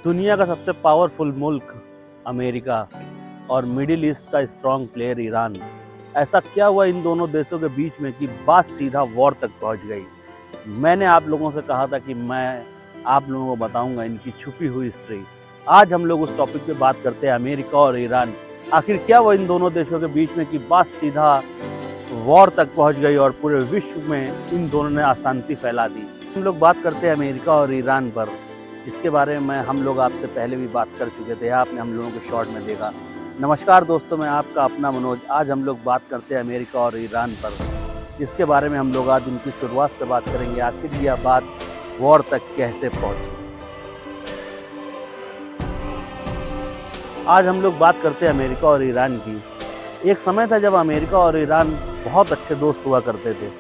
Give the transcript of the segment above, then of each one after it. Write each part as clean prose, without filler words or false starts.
दुनिया का सबसे पावरफुल मुल्क अमेरिका और मिडिल ईस्ट का स्ट्रॉन्ग प्लेयर ईरान, ऐसा क्या हुआ इन दोनों देशों के बीच में कि बात सीधा वॉर तक पहुंच गई। मैंने आप लोगों से कहा था कि मैं आप लोगों को बताऊंगा इनकी छुपी हुई हिस्ट्री। आज हम लोग उस टॉपिक पे बात करते हैं, अमेरिका और ईरान। आखिर क्या हुआ इन दोनों देशों के बीच में कि बात सीधा वॉर तक पहुंच गई और पूरे विश्व में इन दोनों ने अशांति फैला दी। हम लोग बात करते हैं अमेरिका और ईरान पर, जिसके बारे में हम लोग आपसे पहले भी बात कर चुके थे, आपने हम लोगों को शॉर्ट में देखा। नमस्कार दोस्तों, मैं आपका अपना मनोज। आज हम लोग बात करते हैं अमेरिका और ईरान पर, जिसके बारे में हम लोग आज उनकी शुरुआत से बात करेंगे। आखिर यह बात वॉर तक कैसे पहुंची। आज हम लोग बात करते हैं अमेरिका और ईरान की। एक समय था जब अमेरिका और ईरान बहुत अच्छे दोस्त हुआ करते थे।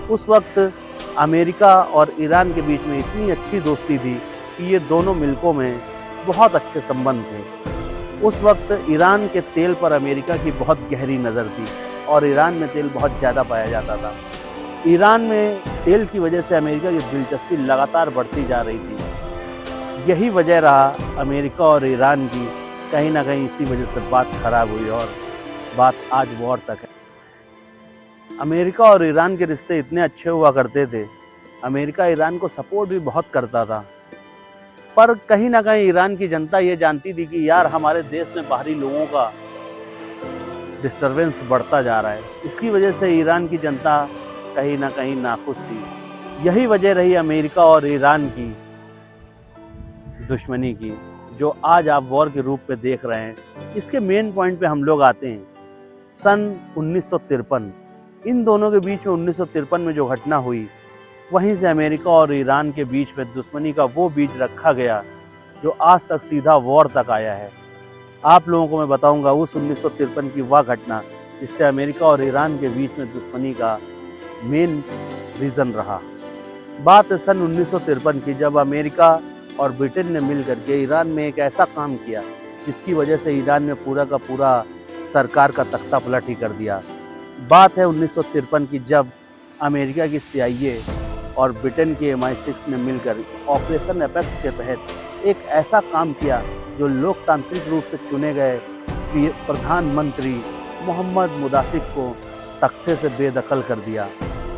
उस वक्त अमेरिका और ईरान के बीच में इतनी अच्छी दोस्ती थी कि ये दोनों मुल्कों में बहुत अच्छे संबंध थे। उस वक्त ईरान के तेल पर अमेरिका की बहुत गहरी नज़र थी और ईरान में तेल बहुत ज़्यादा पाया जाता था। ईरान में तेल की वजह से अमेरिका की दिलचस्पी लगातार बढ़ती जा रही थी। यही वजह रहा अमेरिका और ईरान की, कहीं ना कहीं इसी वजह से बात खराब हुई और बात आज वॉर तक है। अमेरिका और ईरान के रिश्ते इतने अच्छे हुआ करते थे, अमेरिका ईरान को सपोर्ट भी बहुत करता था, पर कहीं ना कहीं ईरान की जनता ये जानती थी कि यार हमारे देश में बाहरी लोगों का डिस्टरबेंस बढ़ता जा रहा है। इसकी वजह से ईरान की जनता कहीं ना कहीं नाखुश थी। यही वजह रही अमेरिका और ईरान की दुश्मनी की, जो आज आप वॉर के रूप में देख रहे हैं। इसके मेन पॉइंट पे हम लोग आते हैं। सन 1953, इन दोनों के बीच में 1953 में जो घटना हुई, वहीं से अमेरिका और ईरान के बीच में दुश्मनी का वो बीज रखा गया जो आज तक सीधा वॉर तक आया है। आप लोगों को मैं बताऊंगा उस 1953 की वह घटना जिससे अमेरिका और ईरान के बीच में दुश्मनी का मेन रीज़न रहा। बात है सन 1953 की, जब अमेरिका और ब्रिटेन ने मिल करके ईरान में एक ऐसा काम किया जिसकी वजह से ईरान में पूरा का पूरा सरकार का तख्ता पलट ही कर दिया। बात है 1953 की, जब अमेरिका की CIA और ब्रिटेन के MI6 ने मिलकर ऑपरेशन एपेक्स के तहत एक ऐसा काम किया जो लोकतांत्रिक रूप से चुने गए प्रधानमंत्री मोहम्मद मुदासिक को तख्ते से बेदखल कर दिया।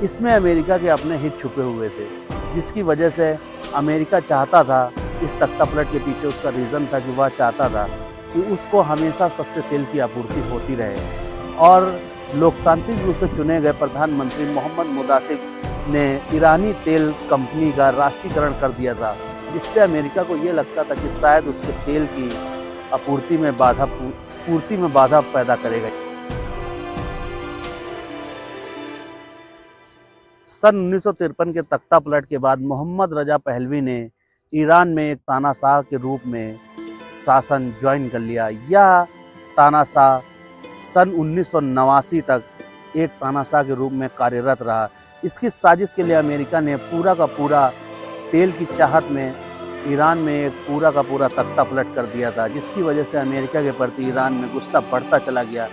इसमें अमेरिका के अपने हित छुपे हुए थे, जिसकी वजह से अमेरिका चाहता था, इस तख्ता पलट के पीछे उसका रीज़न था कि वह चाहता था कि उसको हमेशा सस्ते तेल की आपूर्ति होती रहे। और लोकतांत्रिक रूप से चुने गए प्रधानमंत्री मोहम्मद मुदासिक ने ईरानी तेल कंपनी का राष्ट्रीयकरण कर दिया था, जिससे अमेरिका को ये लगता था कि शायद उसके तेल की पूर्ति में बाधा पैदा करेगा। सन 1953 के तख्ता पलट के बाद मोहम्मद रजा पहलवी ने ईरान में एक तानाशाह के रूप में शासन ज्वाइन कर लिया। यह तानाशाह सन 1989 तक एक तानाशाह के रूप में कार्यरत रहा। इसकी साजिश के लिए अमेरिका ने पूरा का पूरा तेल की चाहत में ईरान में एक पूरा का पूरा तख्ता पलट कर दिया था, जिसकी वजह से अमेरिका के प्रति ईरान में गुस्सा बढ़ता चला गया।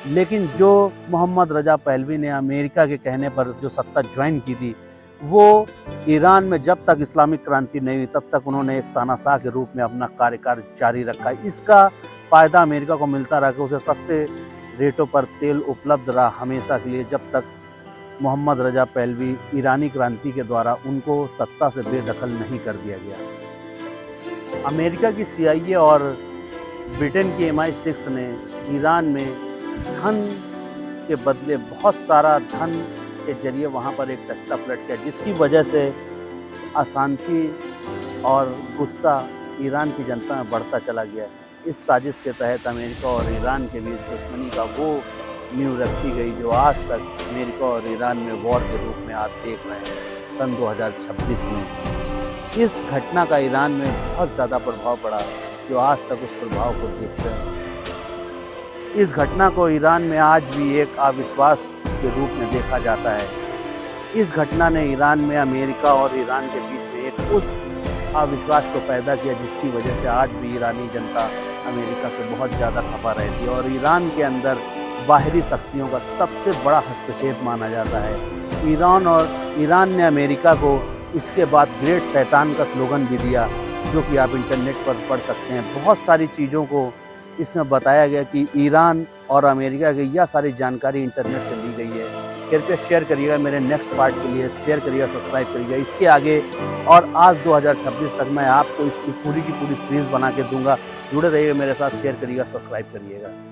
लेकिन जो मोहम्मद रजा पहलवी ने अमेरिका के कहने पर जो सत्ता ज्वाइन की थी, वो ईरान में जब तक इस्लामिक क्रांति नहीं हुई तब तक उन्होंने एक तानाशाह के रूप में अपना कार्यकाल जारी रखा। इसका फ़ायदा अमेरिका को मिलता रहा कि उसे सस्ते रेटों पर तेल उपलब्ध रहा हमेशा के लिए, जब तक मोहम्मद रजा पहलवी ईरानी क्रांति के द्वारा उनको सत्ता से बेदखल नहीं कर दिया गया। अमेरिका की CIA और ब्रिटेन की MI6 ने ईरान में धन के बदले बहुत सारा धन के जरिए वहाँ पर एक तख्ता पलट किया, जिसकी वजह से अशांति और गुस्सा ईरान की जनता में बढ़ता चला गया। इस साजिश के तहत अमेरिका और ईरान के बीच दुश्मनी का वो नींव रखी गई जो आज तक अमेरिका और ईरान में वॉर के रूप में आप देख रहे हैं। सन 2026 में इस घटना का ईरान में बहुत ज़्यादा प्रभाव पड़ा, जो आज तक उस प्रभाव को देखते हैं। इस घटना को ईरान में आज भी एक अविश्वास के रूप में देखा जाता है। इस घटना ने ईरान में अमेरिका और ईरान के बीच में एक उस अविश्वास को पैदा किया, जिसकी वजह से आज भी ईरानी जनता अमेरिका से बहुत ज़्यादा खफा रहती है। और ईरान के अंदर बाहरी शक्तियों का सबसे बड़ा हस्तक्षेप माना जाता है। ईरान ने अमेरिका को इसके बाद ग्रेट शैतान का स्लोगन भी दिया, जो कि आप इंटरनेट पर पढ़ सकते हैं। बहुत सारी चीज़ों को इसमें बताया गया कि ईरान और अमेरिका की यह सारी जानकारी इंटरनेट से ली गई है। कृपया शेयर करिएगा मेरे नेक्स्ट पार्ट के लिए, शेयर करिएगा, सब्सक्राइब करिएगा। इसके आगे और आज 2026 तक मैं आपको इसकी पूरी की पूरी सीरीज़ बना के दूँगा। जुड़े रहिएगा मेरे साथ, शेयर करिएगा, सब्सक्राइब करिएगा।